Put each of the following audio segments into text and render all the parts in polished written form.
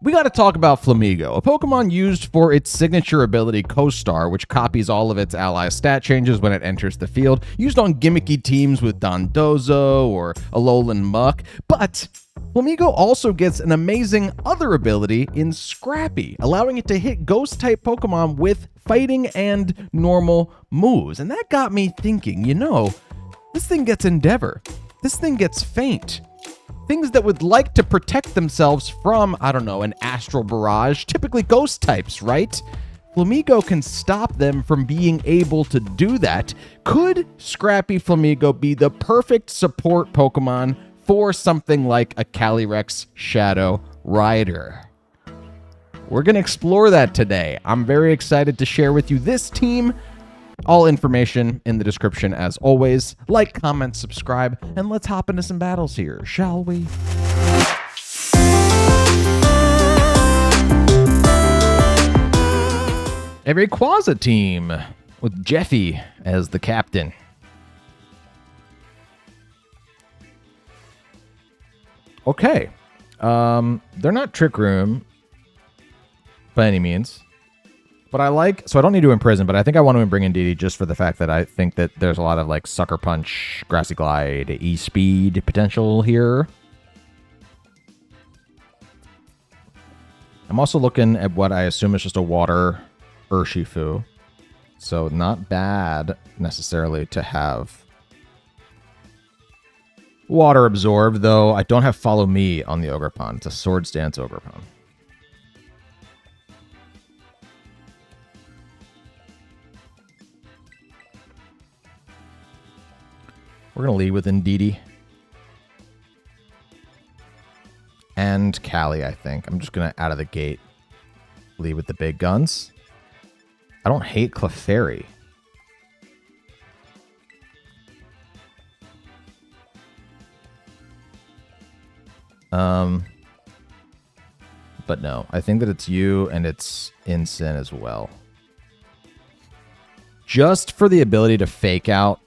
We got to talk about Flamigo, a Pokemon used for its signature ability Costar, which copies all of its allies' stat changes when it enters the field, used on gimmicky teams with Dondozo or Alolan Muck, but Flamigo also gets an amazing other ability in Scrappy, allowing it to hit Ghost-type Pokemon with fighting and normal moves. And that got me thinking, this thing gets Endeavor. This thing gets Feint. Things that would like to protect themselves from, an Astral Barrage, typically ghost types, right? Flamigo can stop them from being able to do that. Could Scrappy Flamigo be the perfect support Pokemon for something like a Calyrex-Shadow Rider? We're going to explore that today. I'm very excited to share with you this team. All information in the description as always. Like, comment, subscribe, and let's hop into some battles here, shall we? A Rayquaza team with Jeffy as the captain. Okay. They're not Trick Room by any means. But so I don't need to imprison, but I think I want to bring in DD just for the fact that I think that there's a lot of Sucker Punch, Grassy Glide, E-Speed potential here. I'm also looking at what I assume is just a water Urshifu. So not bad necessarily to have water absorbed, though I don't have Follow Me on the Ogerpon. It's a Swords Dance Ogerpon. We're going to lead with Indeedee. And Callie, I think. I'm just going to, out of the gate, lead with the big guns. I don't hate Clefairy. But no, I think that it's you and it's Incin as well. Just for the ability to fake out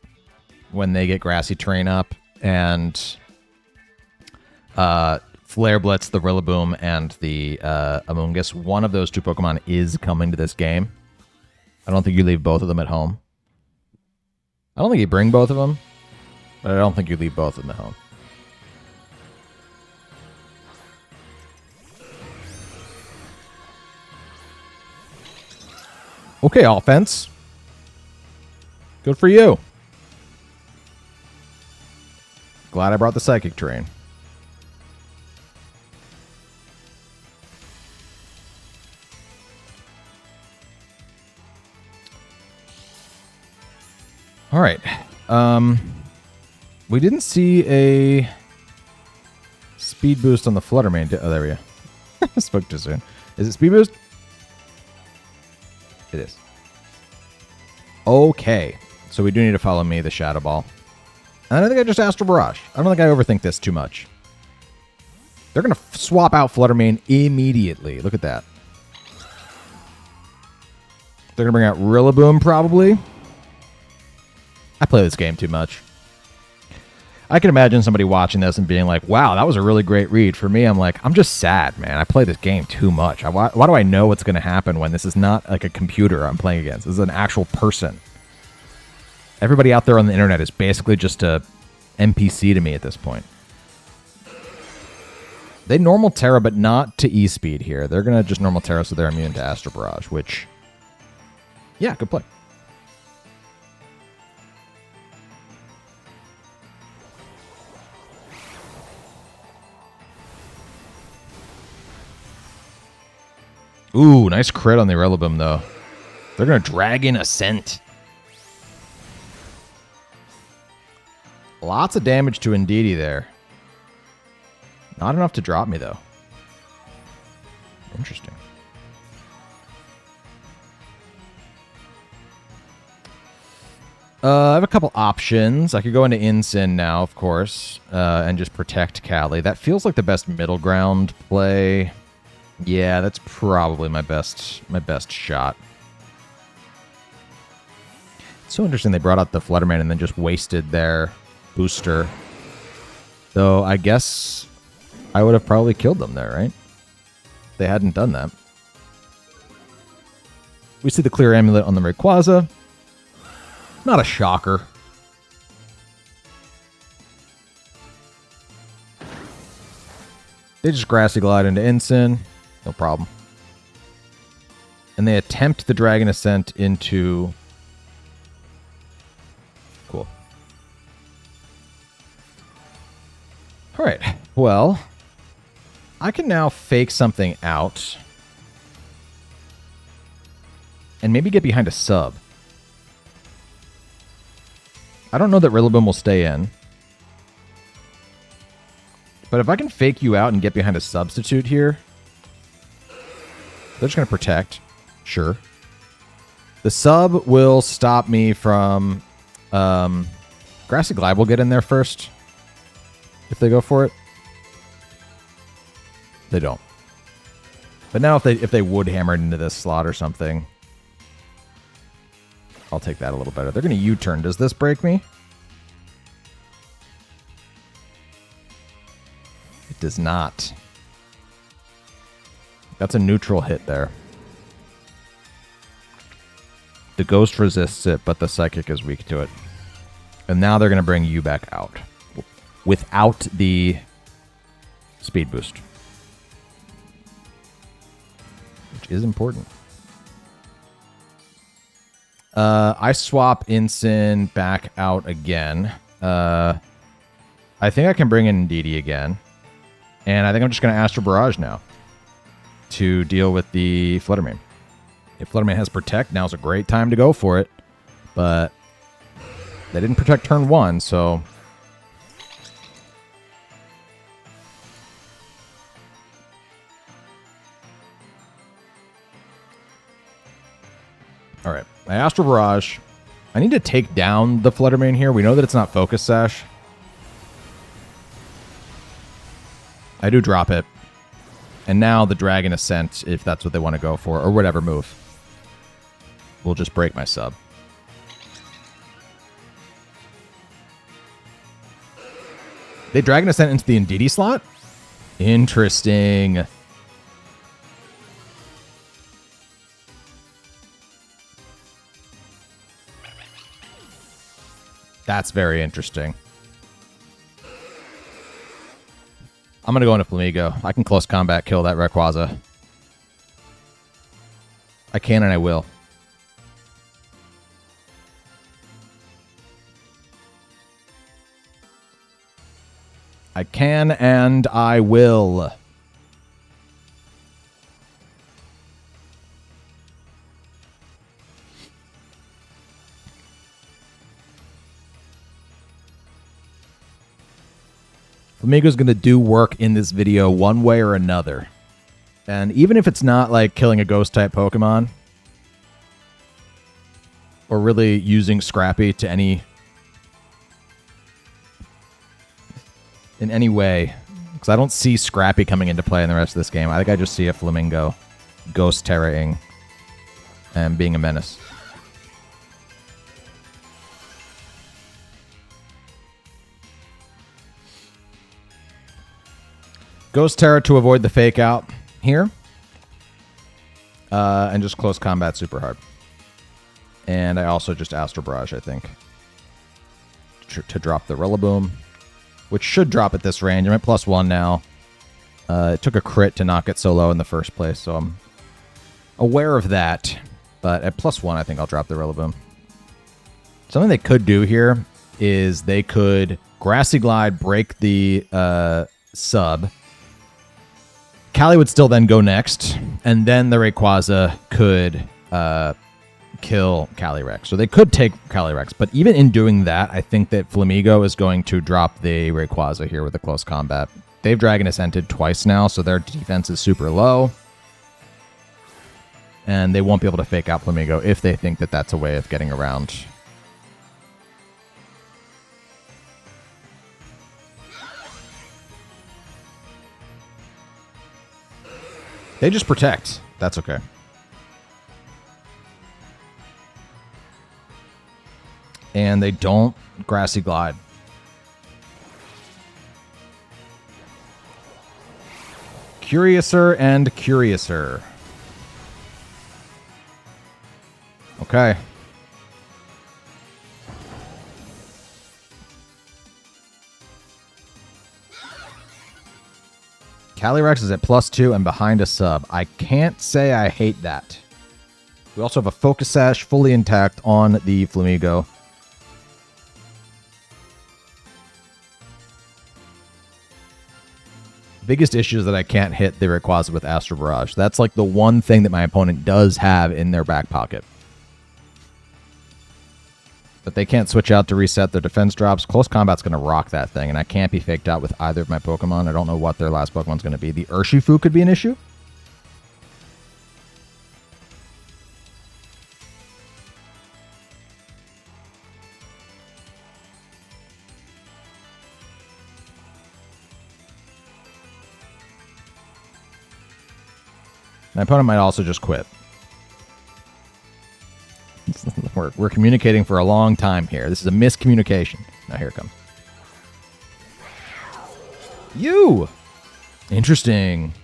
when they get Grassy Terrain up, and Flare Blitz, the Rillaboom, and the Amoonguss. One of those two Pokemon is coming to this game. I don't think you leave both of them at home. I don't think you bring both of them, but I don't think you leave both of them at home. Okay, offense. Good for you. Glad I brought the Psychic Terrain. All right. We didn't see a speed boost on the Flutter Mane. Oh, there we go. Spoke too soon. Is it speed boost? It is. Okay. So we do need to Follow Me, the Shadow Ball. And I think I just Astral Barrage. I don't think I overthink this too much. They're going to swap out Flutter Mane immediately. Look at that. They're going to bring out Rillaboom, probably. I play this game too much. I can imagine somebody watching this and being like, wow, that was a really great read. For me, I'm like, I'm just sad, man. I play this game too much. Why do I know what's going to happen when this is not like a computer I'm playing against? This is an actual person. Everybody out there on the internet is basically just a NPC to me at this point. They normal Tera, but not to E-Speed here. They're going to just normal Tera so they're immune to Astral Barrage, which, yeah, good play. Ooh, nice crit on the Rillaboom, though. They're going to drag in Ascent. Lots of damage to Indeedee there. Not enough to drop me, though. Interesting. I have a couple options. I could go into Incin now, of course, and just protect Callie. That feels like the best middle ground play. Yeah, that's probably my best shot. It's so interesting they brought out the Flutter Mane and then just wasted their booster. Though I guess I would have probably killed them there, right? they hadn't done that. We see the clear Amulet on the Rayquaza. Not a shocker. They just Grassy Glide into Ensign. No problem. And they attempt the Dragon Ascent into... Cool. Alright, well... I can now fake something out. And maybe get behind a sub. I don't know that Rillaboom will stay in. But if I can fake you out and get behind a substitute here, they're just going to protect. Sure. The sub will stop me from... Grassy Glide will get in there first. If they go for it. They don't. But now if they would hammer it into this slot or something, I'll take that a little better. They're going to U-turn. Does this break me? It does not. That's a neutral hit there. The Ghost resists it, but the Psychic is weak to it. And now they're going to bring you back out. Without the speed boost. Which is important. I swap Ensign back out again. I think I can bring in Indeedee again. And I think I'm just going to Astral Barrage now to deal with the Fluttermane. If Fluttermane has Protect, now's a great time to go for it. But they didn't Protect turn 1, so... Alright, I Astral Barrage. I need to take down the Fluttermane here. We know that it's not Focus Sash. I do drop it. And now the Dragon Ascent, if that's what they want to go for, or whatever move, will just break my sub. They Dragon Ascent into the Indeedee slot? Interesting. That's very interesting. I'm going to go into Flamigo. I can close combat kill that Rayquaza. I can and I will. I can and I will. Flamigo's going to do work in this video one way or another. And even if it's not like killing a Ghost-type Pokemon, or really using Scrappy to in any way, because I don't see Scrappy coming into play in the rest of this game. I think I just see a Flamigo Ghost Tera-ing and being a menace. Ghost Tera to avoid the fake out here. And just close combat super hard. And I also just Astral Barrage, I think. To drop the Rillaboom. Which should drop at this range. I'm at +1 now. It took a crit to knock it so low in the first place, so I'm aware of that. But at +1, I think I'll drop the Rillaboom. Something they could do here is they could Grassy Glide, break the sub. Cali would still then go next, and then the Rayquaza could kill Calyrex. So they could take Calyrex, but even in doing that, I think that Flamigo is going to drop the Rayquaza here with a close combat. They've Dragon Ascented twice now, so their defense is super low. And they won't be able to fake out Flamigo if they think that that's a way of getting around. They just protect. That's okay. And they don't Grassy Glide. curiouser and curiouser. Okay. Calyrex is at +2 and behind a sub. I can't say I hate that. We also have a Focus Sash fully intact on the Flamigo. Biggest issue is that I can't hit the Rayquaza with Astral Barrage. That's like the one thing that my opponent does have in their back pocket. But they can't switch out to reset their defense drops. Close Combat's going to rock that thing, and I can't be faked out with either of my Pokemon. I don't know what their last Pokemon's going to be. The Urshifu could be an issue. My opponent might also just quit. We're communicating for a long time here. This is a miscommunication. Now here it comes. You! Interesting.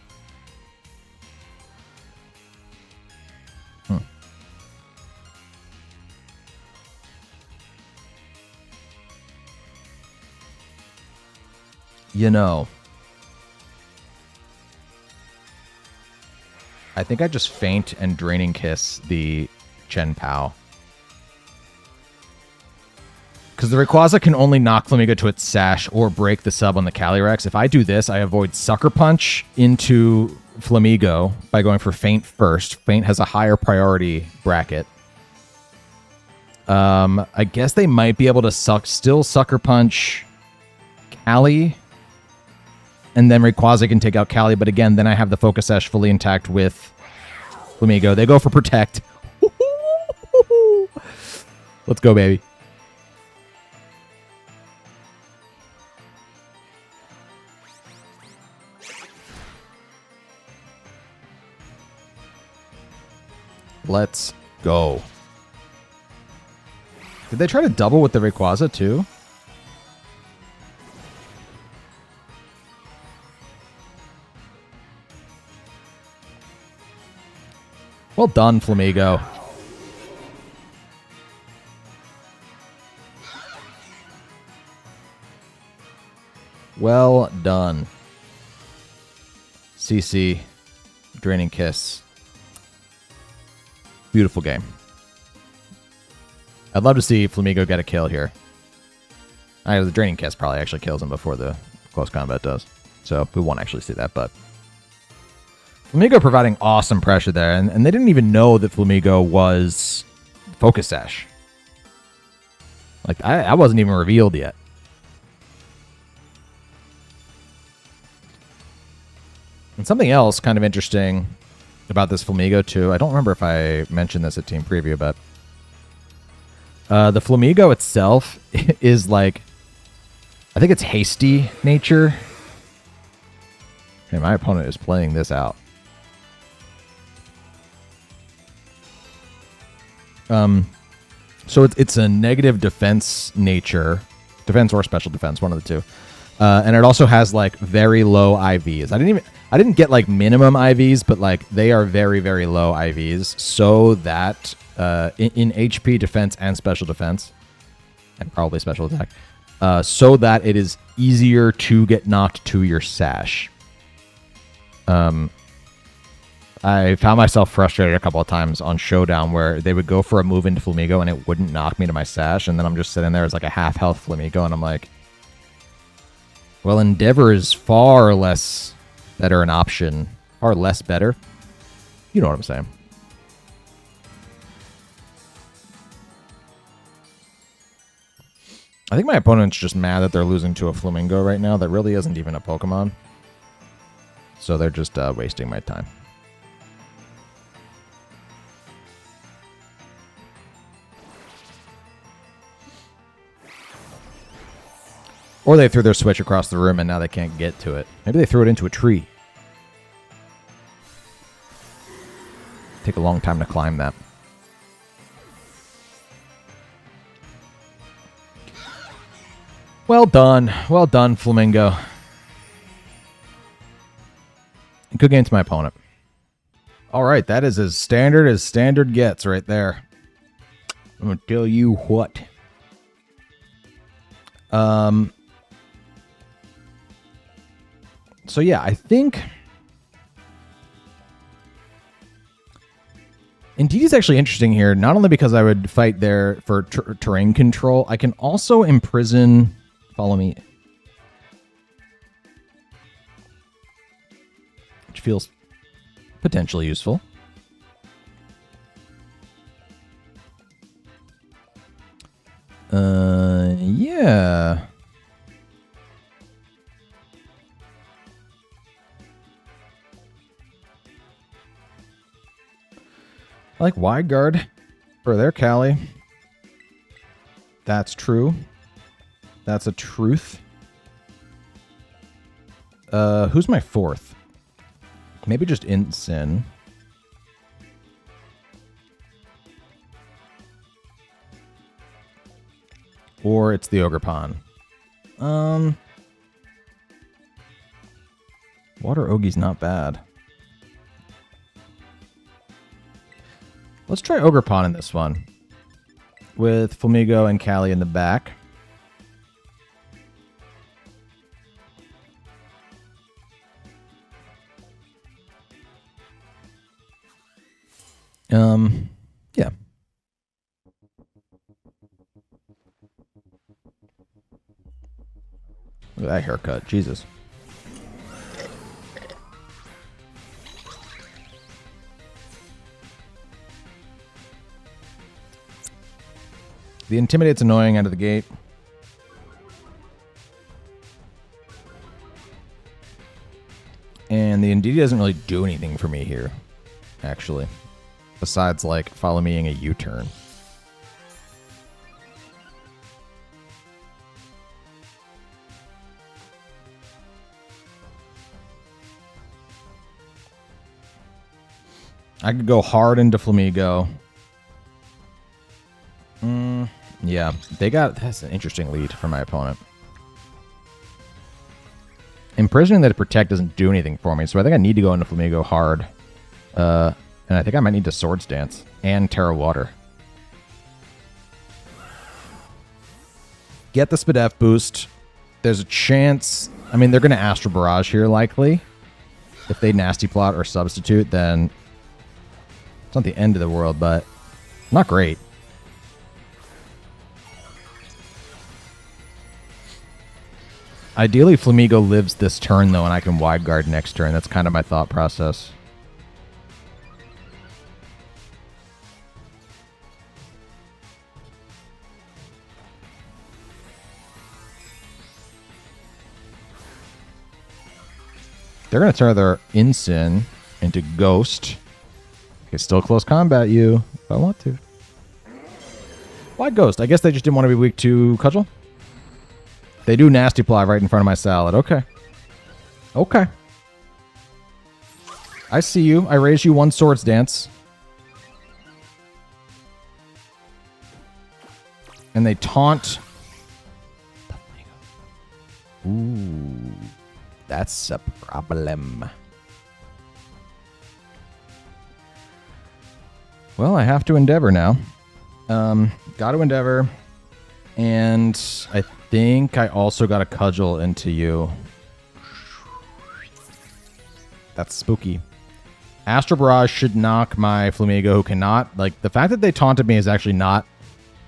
You know, I think I just faint and Draining Kiss the Chen Pao. Because the Rayquaza can only knock Flamigo to its Sash or break the sub on the Calyrex. If I do this, I avoid Sucker Punch into Flamigo by going for Faint first. Faint has a higher priority bracket. I guess they might be able to still Sucker Punch Cali. And then Rayquaza can take out Cali. But again, then I have the Focus Sash fully intact with Flamigo. They go for Protect. Let's go, baby. Let's go. Did they try to double with the Rayquaza too? Well done, Flamigo. Well done. CC. Draining Kiss. Beautiful game. I'd love to see Flamigo get a kill here. The Draining Kiss probably actually kills him before the Close Combat does. So we won't actually see that, but Flamigo providing awesome pressure there, and they didn't even know that Flamigo was Focus Sash. Like, I wasn't even revealed yet. And something else kind of interesting about this Flamigo too, I don't remember if I mentioned this at Team Preview, but the Flamigo itself is like, I think it's Hasty Nature. Okay, my opponent is playing this out. So it's a negative defense nature, defense or special defense, one of the two, and it also has like very low IVs. I didn't get like minimum IVs, but like they are very, very low IVs, so that in HP, defense, and special defense, and probably special attack, so that it is easier to get knocked to your Sash. I found myself frustrated a couple of times on Showdown where they would go for a move into Flamigo and it wouldn't knock me to my Sash, and then I'm just sitting there as like a half health Flamigo, and I'm like, well, Endeavor is far less better an option, far less better. You know what I'm saying. I think my opponent's just mad that they're losing to a Flamigo right now that really isn't even a Pokemon. So they're just wasting my time. Or they threw their Switch across the room and now they can't get to it. Maybe they threw it into a tree. Take a long time to climb that. Well done, Flamingo. Good game to my opponent. All right, that is as standard gets right there. I'm going to tell you what. So yeah, I think Indeed is actually interesting here, not only because I would fight there for terrain control, I can also imprison... Follow me. Which feels potentially useful. Yeah. I like wide guard for their Cali. That's true. That's a truth. Who's my fourth? Maybe just Incin. Or it's the Ogre Pawn. Water Ogie's not bad. Let's try Ogre Pawn in this one. With Flamigo and Cali in the back. Yeah. Look at that haircut. Jesus. The Intimidate's annoying out of the gate. And the Indeedee doesn't really do anything for me here, actually. Besides, like, follow meing a U-turn. I could go hard into Flamigo. Yeah, that's an interesting lead for my opponent. Imprisoning that Protect doesn't do anything for me, so I think I need to go into Flamigo hard. And I think I might need to Swords Dance and Tera Water. Get the Spadef boost. There's a chance... I mean, they're going to Astral Barrage here, likely. If they Nasty Plot or Substitute, then... It's not the end of the world, but... Not great. Ideally, Flamigo lives this turn, though, and I can Wide Guard next turn. That's kind of my thought process. They're going to turn their Incin into Ghost. I can still close combat you if I want to. Why Ghost? I guess they just didn't want to be weak to Cudgel. They do Nasty Plot right in front of my Salad. Okay. Okay. I see you. I raise you one Swords Dance. And they taunt. Ooh. That's a problem. Well, I have to Endeavor now. Got to Endeavor. And I think I also got a Cudgel into you. That's spooky. Astral Barrage should knock my Flamigo, who cannot. Like, the fact that they taunted me is actually not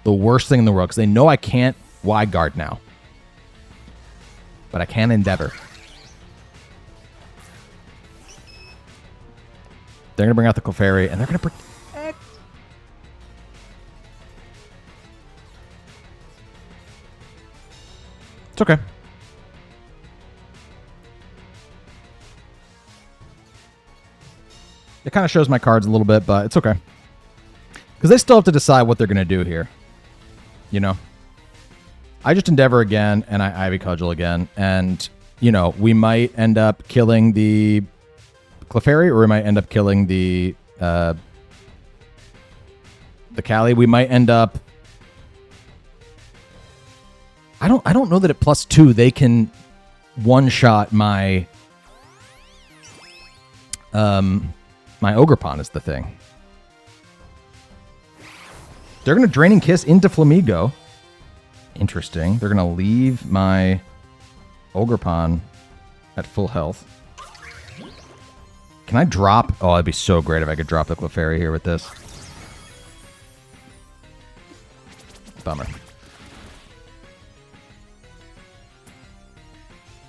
the worst thing in the world, because they know I can't Wide Guard now. But I can Endeavor. They're going to bring out the Clefairy, and they're going to protect. It's okay. It kind of shows my cards a little bit, but it's okay. Because they still have to decide what they're going to do here. You know? I just Endeavor again, and I Ivy Cudgel again. And, you know, we might end up killing the Clefairy, or we might end up killing the Cali. We might end up... I don't know that at +2 they can one-shot my My Ogerpon is the thing. They're going to Draining Kiss into Flamigo. Interesting. They're going to leave my Ogerpon at full health. Can I drop? Oh, it'd be so great if I could drop the Clefairy here with this. Bummer.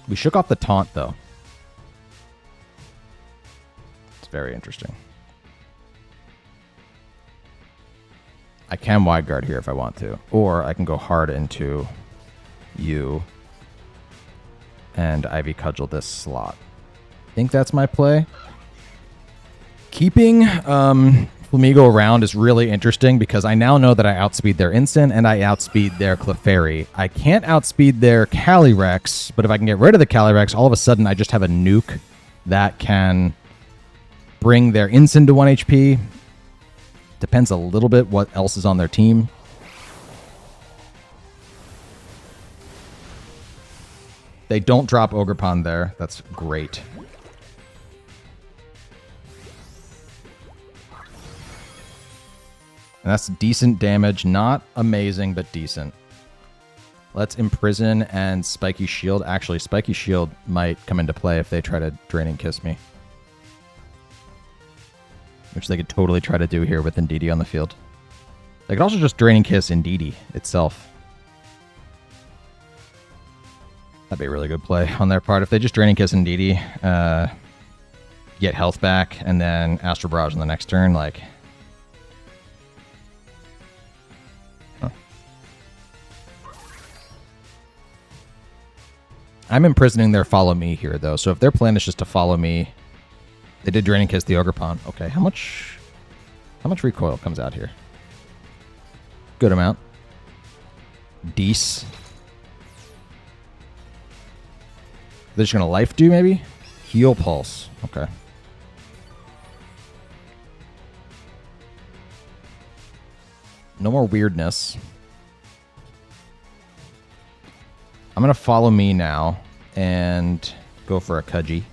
We shook off the taunt, though. It's very interesting. I can wide guard here if I want to. Or I can go hard into you and Ivy Cudgel this slot. I think that's my play. Keeping Flamigo around is really interesting because I now know that I outspeed their Instant and I outspeed their Clefairy. I can't outspeed their Calyrex, but if I can get rid of the Calyrex, all of a sudden I just have a nuke that can bring their Instant to 1 HP. Depends a little bit what else is on their team. They don't drop Ogerpon there. That's great. And that's decent damage. Not amazing, but decent. Let's Imprison and Spiky Shield. Actually, Spiky Shield might come into play if they try to Draining Kiss me. Which they could totally try to do here with Indeedee on the field. They could also just Draining Kiss Indeedee itself. That'd be a really good play on their part. If they just Draining Kiss Indeedee, get health back, and then Astral Barrage on the next turn, like... Huh. I'm imprisoning their Follow Me here, though, so if their plan is just to follow me... They did Draining Kiss the Ogerpon. Okay, how much recoil comes out here? Good amount. Dece. They're just going to Life Dew, maybe? Heal Pulse. Okay. No more weirdness. I'm going to Follow Me now and go for a Kudgy.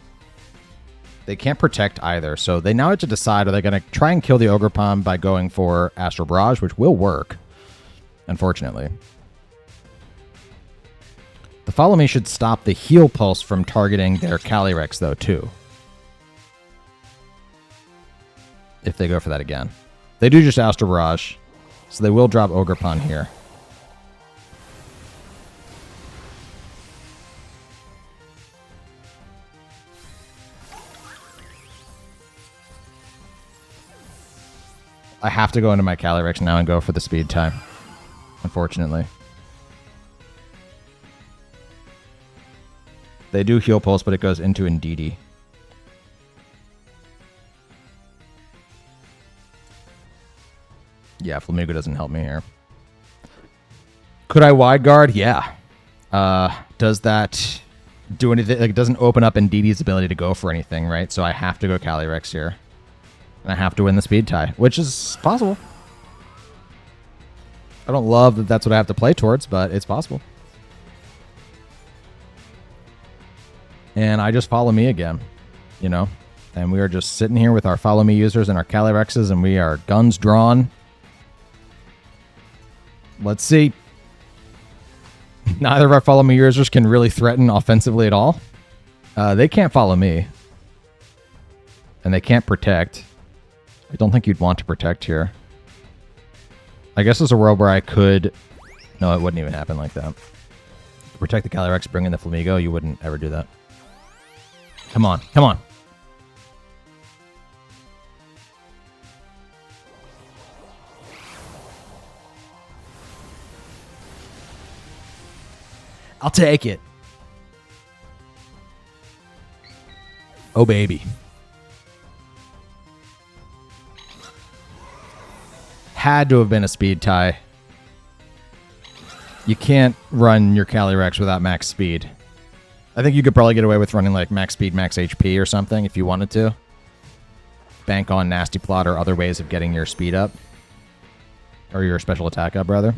They can't protect either, so they now have to decide, are they going to try and kill the Ogerpon by going for Astral Barrage, which will work, unfortunately. The Follow Me should stop the Heal Pulse from targeting their Calyrex, though, too. If they go for that again. They do just Astral Barrage, so they will drop Ogerpon here. I have to go into my Calyrex now and go for the speed time, unfortunately. They do Heal Pulse, but it goes into Indeedee. Yeah, Flamigo doesn't help me here. Could I wide guard? Yeah. Does that do anything? Like, it doesn't open up Indeedee's ability to go for anything, right? So I have to go Calyrex here. And I have to win the speed tie, which is possible. I don't love that that's what I have to play towards, but it's possible. And I just Follow Me again, you know? And we are just sitting here with our Follow Me users and our Calyrexes, and we are guns drawn. Let's see. Neither of our Follow Me users can really threaten offensively at all. They can't Follow Me. And they can't protect. I don't think you'd want to protect here. I guess there's a world where I could... No, it wouldn't even happen like that. Protect the Calyrex, bring in the Flamigo. You wouldn't ever do that. Come on, come on. I'll take it. Oh, baby. Had to have been a speed tie. You can't run your Calyrex without max speed. I think you could probably get away with running like max speed, max HP or something if you wanted to. Bank on Nasty Plot or other ways of getting your speed up. Or your special attack up, rather.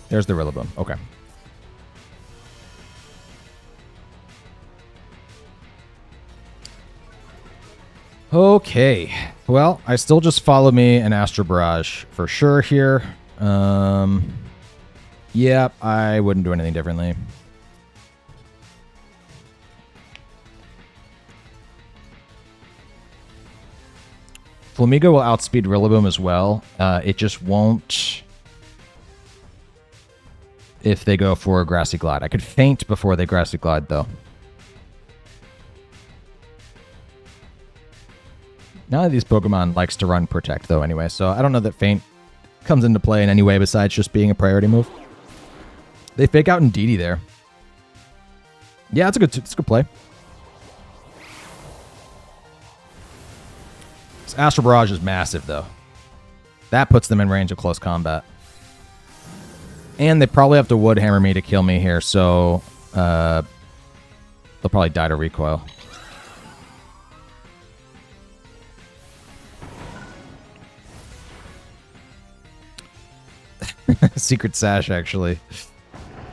There's the Rillaboom. Okay. Okay. Well, I still just follow me and Astral Barrage for sure here. Yeah, I wouldn't do anything differently. Flamigo will outspeed Rillaboom as well. It just won't if they go for a Grassy Glide. I could feint before they Grassy Glide, though. None of these Pokemon likes to run Protect, though, anyway, so I don't know that Feint comes into play in any way besides just being a priority move. They fake out Indeedee there. Yeah, it's a good play. This Astral Barrage is massive, though. That puts them in range of close combat. And they probably have to Wood Hammer me to kill me here, so they'll probably die to recoil. Secret Sash, actually.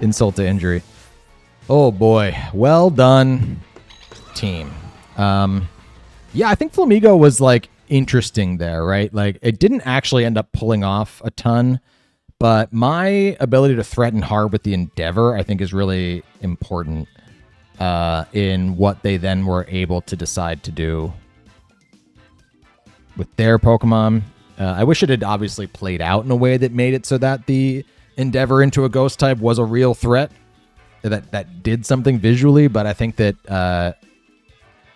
Insult to injury. Oh, boy. Well done, team. Yeah, I think Flamigo was, like, interesting there, right? Like, it didn't actually end up pulling off a ton, but my ability to threaten hard with the Endeavor, I think, is really important in what they then were able to decide to do with their Pokemon. I wish it had obviously played out in a way that made it so that the Endeavor into a Ghost type was a real threat that did something visually, but I think that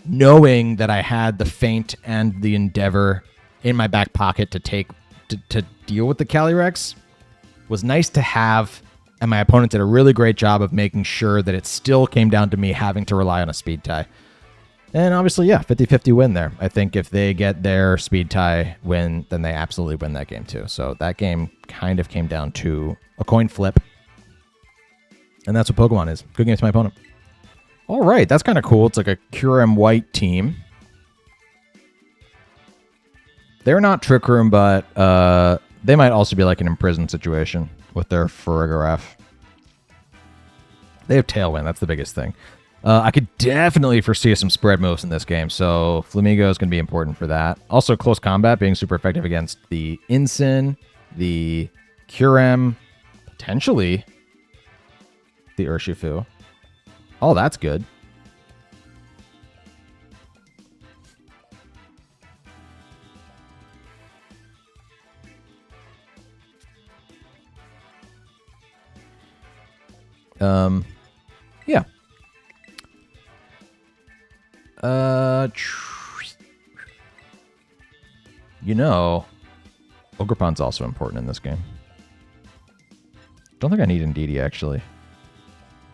knowing that I had the Feint and the Endeavor in my back pocket to deal with the Calyrex was nice to have, and my opponent did a really great job of making sure that it still came down to me having to rely on a speed tie. And obviously, yeah, 50-50 win there. I think if they get their speed tie win, then they absolutely win that game too. So that game kind of came down to a coin flip. And that's what Pokemon is. Good game to my opponent. All right, that's kind of cool. It's like a Kyurem white team. They're not Trick Room, but they might also be like an imprisoned situation with their Farigiraf. They have Tailwind. That's the biggest thing. I could definitely foresee some spread moves in this game, so Flamigo is going to be important for that. Also, close combat being super effective against the Incin, the Kyurem, potentially the Urshifu. Oh, that's good. Yeah. You know, Ogerpon's also important in this game. Don't think I need Indeedee, actually.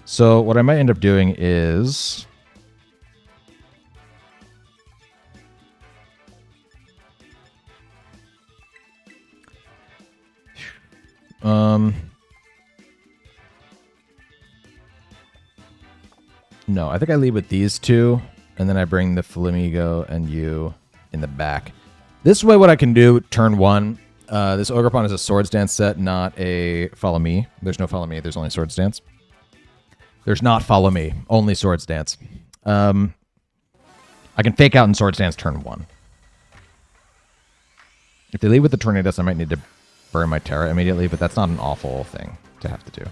So what I might end up doing is... No, I think I lead with these two, and then I bring the Flamigo and you in the back. This way, what I can do, turn one, this Ogerpon is a Swords Dance set, not a Follow Me. There's no Follow Me, there's only Swords Dance. There's not Follow Me, only Swords Dance. I can fake out in Swords Dance turn one. If they lead with the Tornadus, I might need to burn my Tera immediately, but that's not an awful thing to have to do.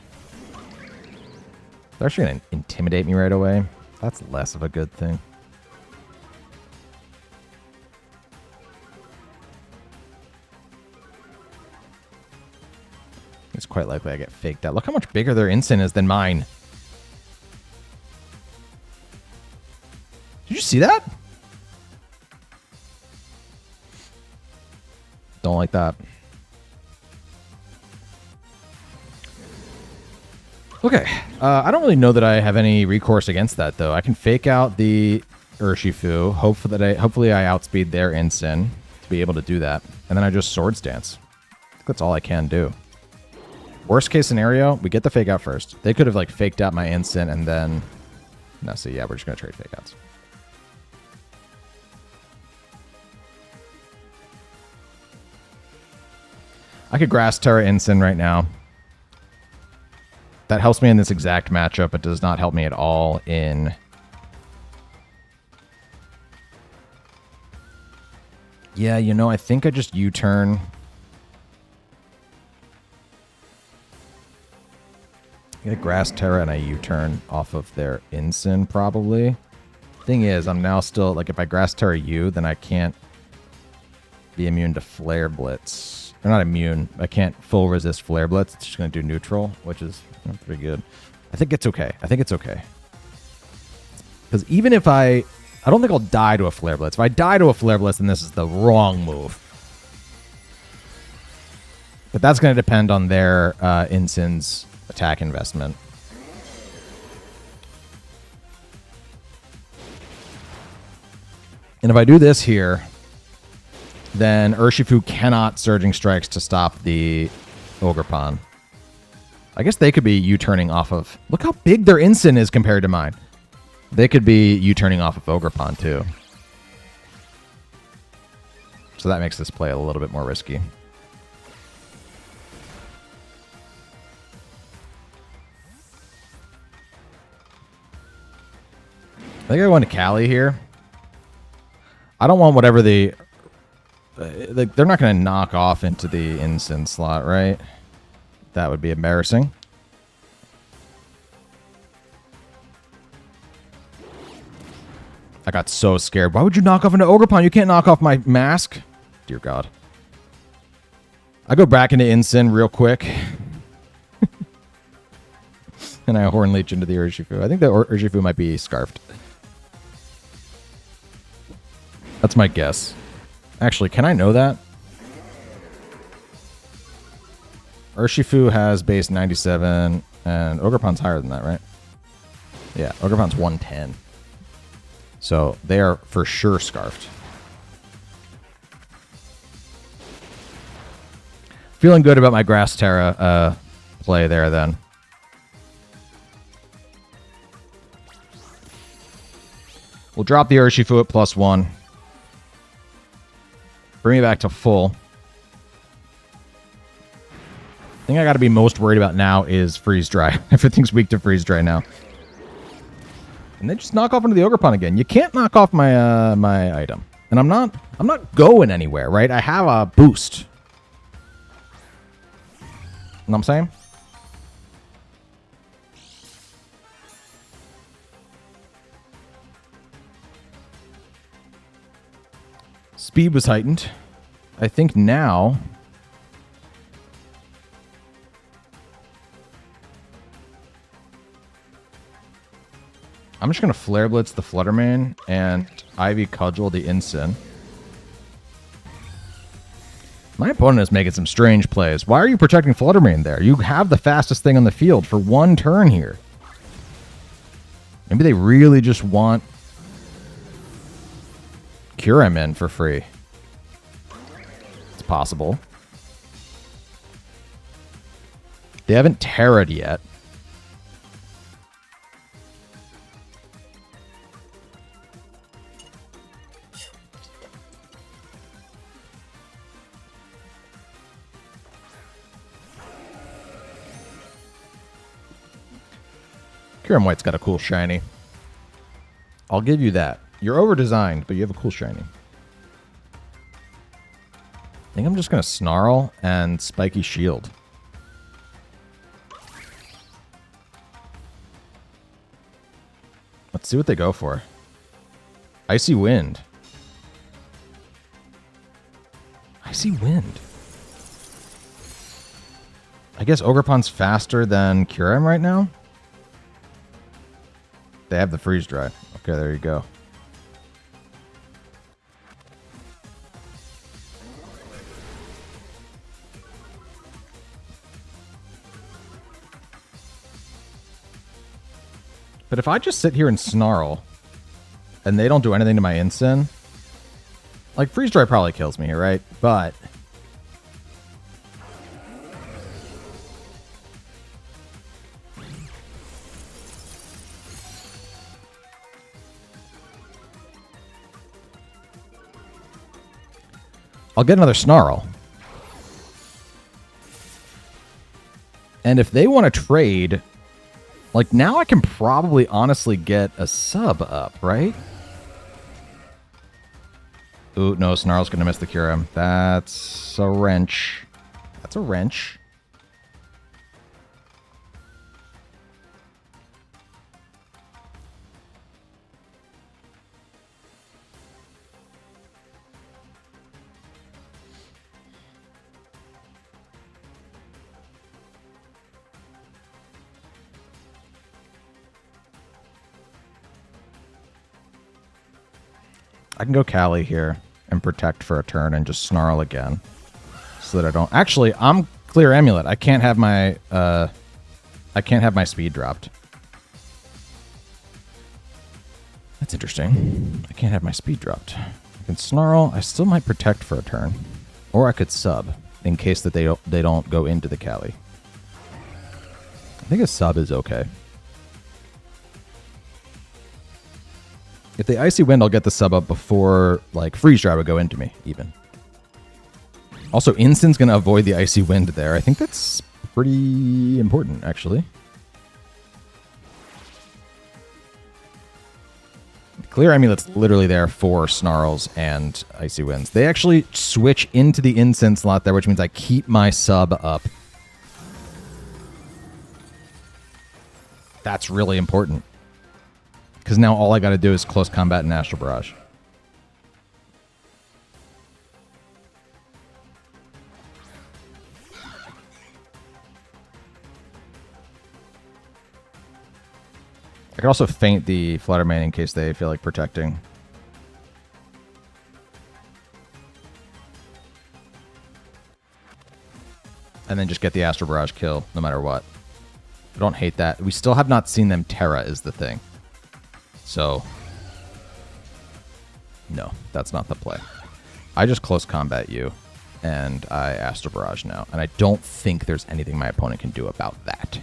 They're actually going to intimidate me right away. That's less of a good thing. It's quite likely I get faked out. Look how much bigger their Incin is than mine. Did you see that? Don't like that. Okay, I don't really know that I have any recourse against that, though. I can fake out the Urshifu. Hopefully I outspeed their Incin to be able to do that. And then I just Swords Dance. I think that's all I can do. Worst case scenario, we get the fake out first. They could have like faked out my Incin and then... No, so yeah, we're just going to trade fake outs. I could Grass Tera Incin right now. That helps me in this exact matchup. It does not help me at all in Yeah, you know, I think I just U-turn. I get Grass Tera and I U-turn off of their Incin, probably. Thing is, I'm now still, like, if I Grass Tera U, then I can't be immune to Flare Blitz. Or not immune. I can't full resist Flare Blitz. It's just going to do neutral, which is pretty good. I think it's okay. I think it's okay. Because even if I don't think I'll die to a Flare Blitz. If I die to a Flare Blitz, then this is the wrong move. But that's going to depend on their Incin's attack investment. And if I do this here, then Urshifu cannot Surging Strikes to stop the Ogerpon. I guess they could be U-turning off of... Look how big their Incin is compared to mine. They could be U-turning off of Ogerpon, too. So that makes this play a little bit more risky. I think I want to Cali here. I don't want whatever the... they're not going to knock off into the Incin slot, right? That would be embarrassing. I got so scared. Why would you knock off into Ogerpon? You can't knock off my mask. Dear God. I go back into Incin real quick. And I Horn Leech into the Urshifu. I think the Urshifu might be Scarfed. That's my guess. Actually, can I know that? Urshifu has base 97, and Ogerpon's higher than that, right? Yeah, Ogerpon's 110. So they are for sure Scarfed. Feeling good about my Grass Tera play there, then. We'll drop the Urshifu at +1. Bring me back to full. The thing I got to be most worried about now is Freeze Dry. Everything's weak to Freeze Dry now. And they just knock off into the Ogerpon again. You can't knock off my my item. And I'm not going anywhere, right? I have a boost. You know what I'm saying? Speed was heightened. I think now... I'm just going to Flare Blitz the Fluttermane and Ivy Cudgel the Incin. My opponent is making some strange plays. Why are you protecting Fluttermane there? You have the fastest thing on the field for one turn here. Maybe they really just want Kyurem in for free. It's possible. They haven't Terra'd yet. Kyurem White's got a cool shiny. I'll give you that. You're over-designed, but you have a cool shiny. I think I'm just going to Snarl and Spiky Shield. Let's see what they go for. Icy Wind. Icy Wind. I guess Ogerpon's faster than Kyurem right now? They have the Freeze Dry. Okay, there you go. But if I just sit here and Snarl, and they don't do anything to my Incin, like, Freeze Dry probably kills me here, right? But... I'll get another Snarl. And if they want to trade... Like, now I can probably honestly get a sub up, right? Ooh, no, Snarl's going to miss the Kyurem. That's a wrench. That's a wrench. I can go Cali here and protect for a turn and just Snarl again, so that I don't. Actually, I'm clear Amulet. I can't have my speed dropped. That's interesting. I can't have my speed dropped. I can Snarl. I still might protect for a turn, or I could sub in case that they don't go into the Cali. I think a sub is okay. If they Icy Wind, I'll get the sub up before, like, Freeze Dry would go into me, even. Also, Instant's going to avoid the Icy Wind there. I think that's pretty important, actually. Clear Amulet's literally there for Snarls and Icy Winds. They actually switch into the Instant slot there, which means I keep my sub up. That's really important. Because now all I got to do is close combat and Astral Barrage. I could also feint the Flutter Mane in case they feel like protecting. And then just get the Astral Barrage kill no matter what. I don't hate that. We still have not seen them Tera is the thing. So, no, that's not the play. I just close combat you, and I Astral Barrage now. And I don't think there's anything my opponent can do about that.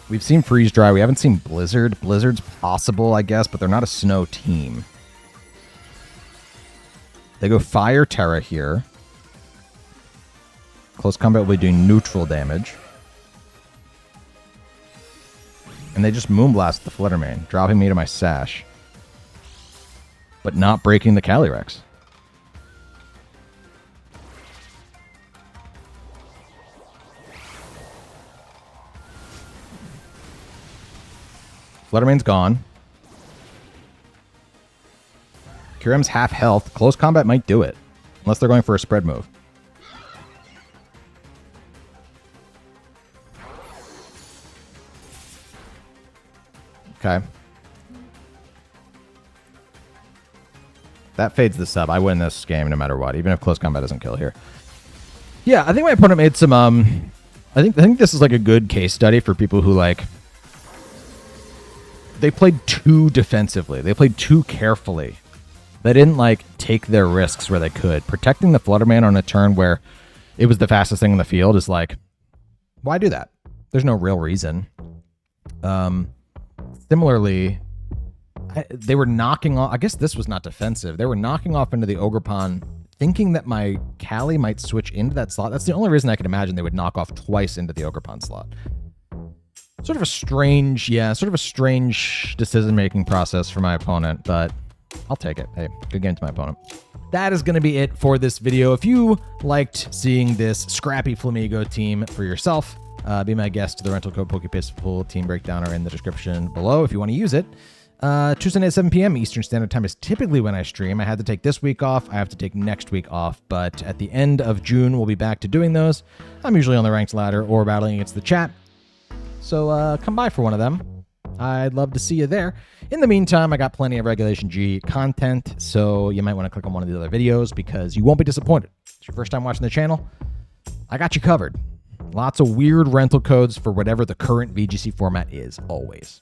We've seen Freeze Dry. We haven't seen Blizzard. Blizzard's possible, I guess, but they're not a snow team. They go Fire Tera here. Close combat will be doing neutral damage. And they just Moonblast the Flutter Mane, dropping me to my Sash. But not breaking the Calyrex. Flutter Mane's gone. Kyurem's half health. Close combat might do it. Unless they're going for a spread move. Okay. That fades the sub. I win this game no matter what, even if close combat doesn't kill here. Yeah, I think my opponent made some, I think this is like a good case study for people who, like, they played too defensively. They played too carefully. They didn't, like, take their risks where they could. Protecting the Flutter Mane on a turn where it was the fastest thing in the field is like, why do that? There's no real reason. Similarly, they were knocking off... I guess this was not defensive. They were knocking off into the Ogerpon, thinking that my Cali might switch into that slot. That's the only reason I could imagine they would knock off twice into the Ogerpon slot. Sort of a strange decision-making process for my opponent, but I'll take it. Hey, good game to my opponent. That is going to be it for this video. If you liked seeing this Scrappy Flamigo team for yourself, be my guest. The rental code PokePistol team breakdown are in the description below if you want to use it. Tuesday night at 7 p.m. Eastern Standard Time is typically when I stream. I had to take this week off. I have to take next week off, but at the end of June, we'll be back to doing those. I'm usually on the ranked ladder or battling against the chat. So come by for one of them. I'd love to see you there. In the meantime, I got plenty of Regulation G content, so you might want to click on one of the other videos because you won't be disappointed. It's your first time watching the channel. I got you covered. Lots of weird rental codes for whatever the current VGC format is, always.